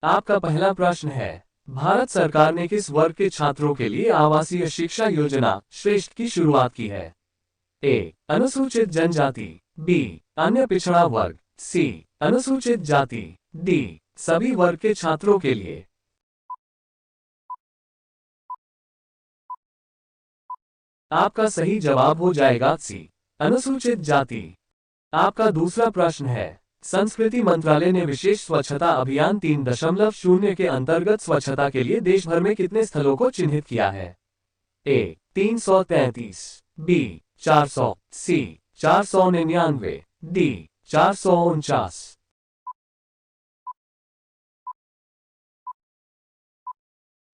आपका पहला प्रश्न है, भारत सरकार ने किस वर्ग के छात्रों के लिए आवासीय शिक्षा योजना श्रेष्ठ की शुरुआत की है? ए, अनुसूचित जनजाति, बी, अन्य पिछड़ा वर्ग, सी, अनुसूचित जाति, डी, सभी वर्ग के छात्रों के लिए। आपका सही जवाब हो जाएगा सी, अनुसूचित जाति। आपका दूसरा प्रश्न है, संस्कृति मंत्रालय ने विशेष स्वच्छता अभियान 3.0 के अंतर्गत स्वच्छता के लिए देश भर में कितने स्थलों को चिन्हित किया है? ए, 333, बी, 400, सी, 499, डी, 449।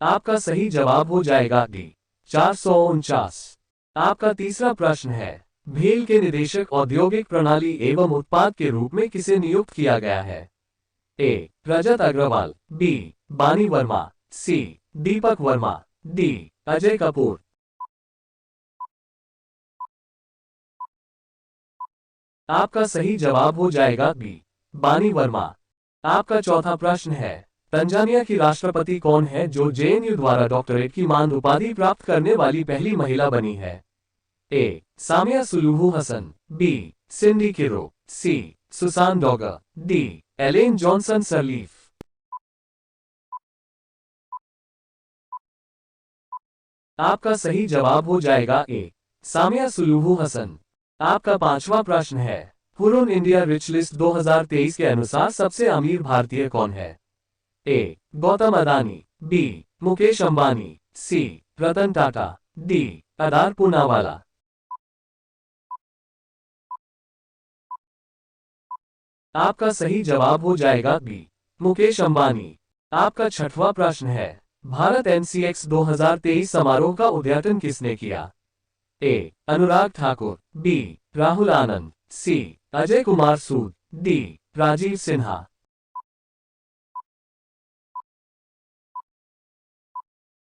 आपका सही जवाब हो जाएगा डी, 449। आपका तीसरा प्रश्न है, भेल के निदेशक औद्योगिक प्रणाली एवं उत्पाद के रूप में किसे नियुक्त किया गया है? ए, रजत अग्रवाल, बी, बानी वर्मा, सी, दीपक वर्मा, डी, अजय कपूर। आपका सही जवाब हो जाएगा बी, बानी वर्मा। आपका चौथा प्रश्न है, तंजानिया की राष्ट्रपति कौन है जो जेएनयू द्वारा डॉक्टरेट की मान उपाधि प्राप्त करने वाली पहली महिला बनी है? ए, Samia Suluhu Hasan, B, सिंडी Kiro, सी, सुसान डॉगर, डी, एलेन जॉनसन सरलीफ। आपका सही जवाब हो जाएगा ए, सामिया सुलूहू हसन। आपका पांचवा प्रश्न है, हुरुन इंडिया रिच लिस्ट 2023 के अनुसार सबसे अमीर भारतीय कौन है? ए, गौतम अदानी, बी, मुकेश अंबानी, सी, रतन टाटा, डी, अदार पूनावाला। आपका सही जवाब हो जाएगा बी, मुकेश अंबानी। आपका छठवां प्रश्न है, भारत एनसीएक्स 2023 समारोह का उद्घाटन किसने किया? ए, अनुराग ठाकुर, बी, राहुल आनंद, सी, अजय कुमार सूद, डी, राजीव सिन्हा।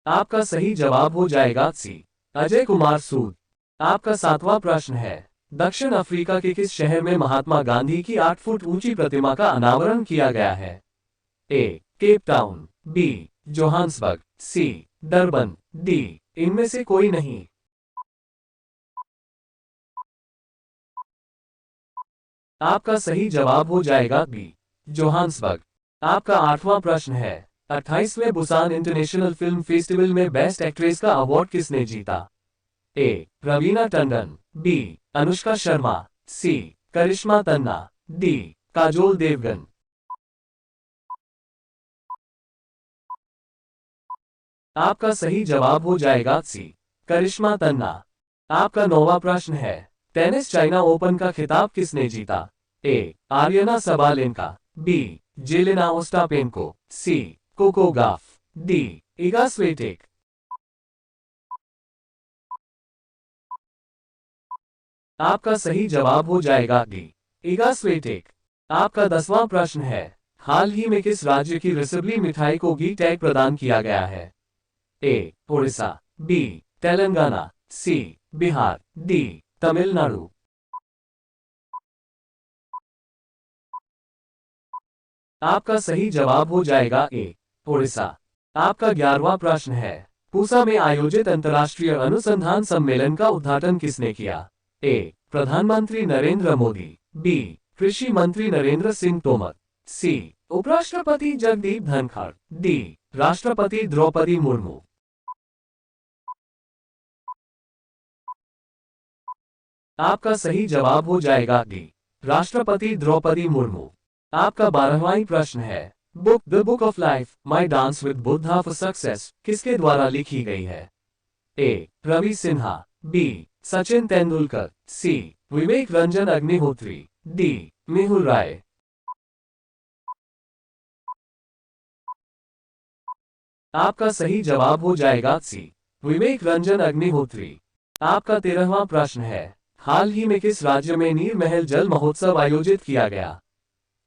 आपका सही जवाब हो जाएगा सी, अजय कुमार सूद। आपका सातवां प्रश्न है, दक्षिण अफ्रीका के किस शहर में महात्मा गांधी की 8 फुट ऊंची प्रतिमा का अनावरण किया गया है? ए, केप टाउन, बी, जोहान्सबर्ग, सी, डरबन, डी, इनमें से कोई नहीं। आपका सही जवाब हो जाएगा बी, जोहान्सबर्ग। आपका आठवां प्रश्न है, 28वें बुसान इंटरनेशनल फिल्म फेस्टिवल में बेस्ट एक्ट्रेस का अवार्ड किसने जीता? ए, रवीना टंडन, बी, अनुष्का शर्मा, सी, करिश्मा तन्ना, डी, काजोल देवगन। आपका सही जवाब हो जाएगा सी, करिश्मा तन्ना। आपका नौवां प्रश्न है, टेनिस चाइना ओपन का खिताब किसने जीता? A, Aryna Sabalenka, B, Jelena Ostapenko, C, Coco Gauff, D, Iga Swiatek. आपका सही जवाब हो जाएगा डी, इगा स्वेटेक। आपका 10वां प्रश्न है, हाल ही में किस राज्य की रसबली मिठाई को घी टैग प्रदान किया गया है? ए, ओडिशा, बी, तेलंगाना, सी, बिहार, डी, तमिलनाडु। आपका सही जवाब हो जाएगा ए, ओडिशा। आपका 11वां प्रश्न है, पूसा में आयोजित अंतर्राष्ट्रीय अनुसंधान सम्मेलन का उद्घाटन किसने किया? ए, प्रधानमंत्री नरेंद्र मोदी, बी, कृषि मंत्री नरेंद्र सिंह तोमर, सी, उपराष्ट्रपति जगदीप धनखड़, डी, राष्ट्रपति द्रौपदी मुर्मू। आपका सही जवाब हो जाएगा डी, राष्ट्रपति द्रौपदी मुर्मू। आपका 12वां प्रश्न है, book the book of life my dance with Buddha for success किसके द्वारा लिखी गई है? ए, रवि सिन्हा, बी, सचिन तेंदुलकर, सी, विवेक रंजन अग्निहोत्री, डी, मेहुल राय। आपका सही जवाब हो जाएगा सी, विवेक रंजन अग्निहोत्री। आपका 13वां प्रश्न है, हाल ही में किस राज्य में नीर महल जल महोत्सव आयोजित किया गया?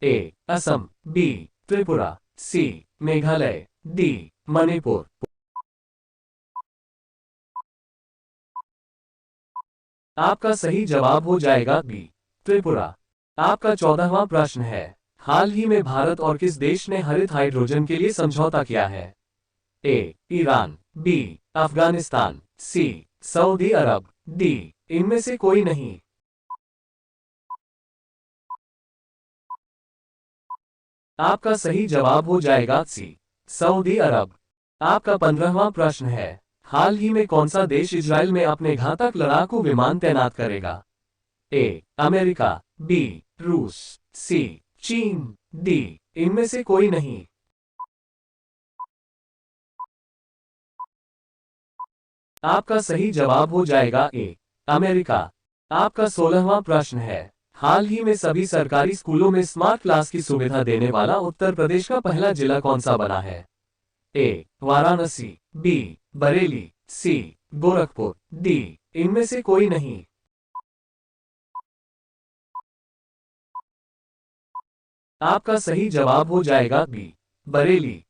ए, असम, बी, त्रिपुरा, सी, मेघालय, डी, मणिपुर। आपका सही जवाब हो जाएगा बी, त्रिपुरा। आपका 14वां प्रश्न है, हाल ही में भारत और किस देश ने हरित हाइड्रोजन के लिए समझौता किया है? A. Iran, B. Afghanistan, C. Saudi Arab, D. इनमें से कोई नहीं। आपका सही जवाब हो जाएगा सी. सऊदी अरब। आपका 15वां प्रश्न है, हाल ही में कौन सा देश इजराइल में अपने घातक लड़ाकू विमान तैनात करेगा? ए. America, B. रूस, सी. चीन, डी. इनमें से कोई नहीं। आपका सही जवाब हो जाएगा ए. अमेरिका। आपका 16वां प्रश्न है, हाल ही में सभी सरकारी स्कूलों में स्मार्ट क्लास की सुविधा देने वाला उत्तर प्रदेश का पहला जिला कौन सा बना है? ए. वाराणसी, बी. बरेली, सी. गोरखपुर, डी. इनमें से कोई नहीं। आपका सही जवाब हो जाएगा बी. बरेली।